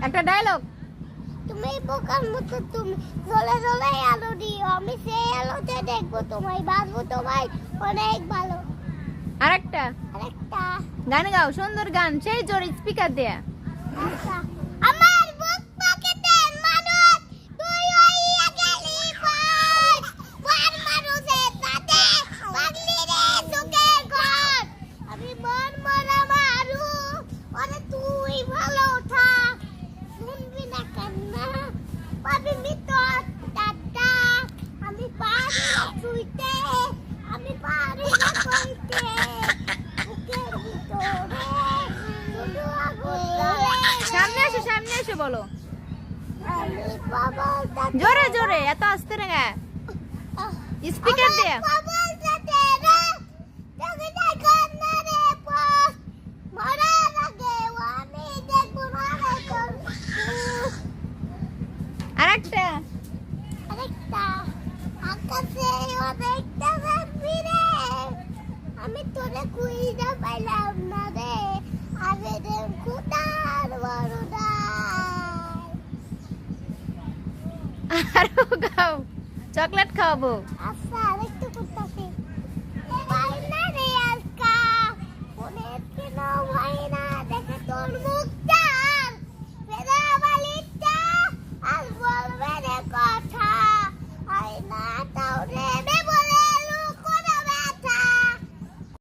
একটা ডায়লগ। তুমি বোকার মতো তুমি জ্বলে জ্বলে আলো দিও, আমি সেই আলোতে দেখবো তোমায়, বাঁচবো তোমায় অনেক ভালো। আরেকটা আরেকটা গান গাও, সুন্দর গান, সেই জোরে স্পিকার দিয়ে। আচ্ছা। আমার বুক পকেটের মানুষ তুই হইয়া গেলি পর, পর মানুষের সাথে বাগলি রে সুখের ঘর। আমি মন মরা মারু ওরে তুই ভালো থাক, শুনবি না কান্না পাবি মিতর টাটা। আমি পারি না ছুঁইতে, আমি পারি না কইতে, বুকের ভিতরে শুধু আগুন জ্বলে। সামনে এসে বলো আমি পাগল তাতে জোরে জোরে, এত আস্তে না গা, স্পিকার দিয়ে। পাগল তাতে রে তোকে দেখো না রে পথ, মরার আগে আমি দেখবো না রে তোর। আরেকটা আরেকটা আকাশে অনেকটা ভাবি রে, আমি তোরে খুঁজে পাইলাম না রে, আগে রে খুদার বড়দাই। আরো গাও, চকলেট খাওয়াবো। আচ্ছা আরেকটু করতেছি। পাই না রে আজকা, মনে কেন হয় না দেখে তোর মুখ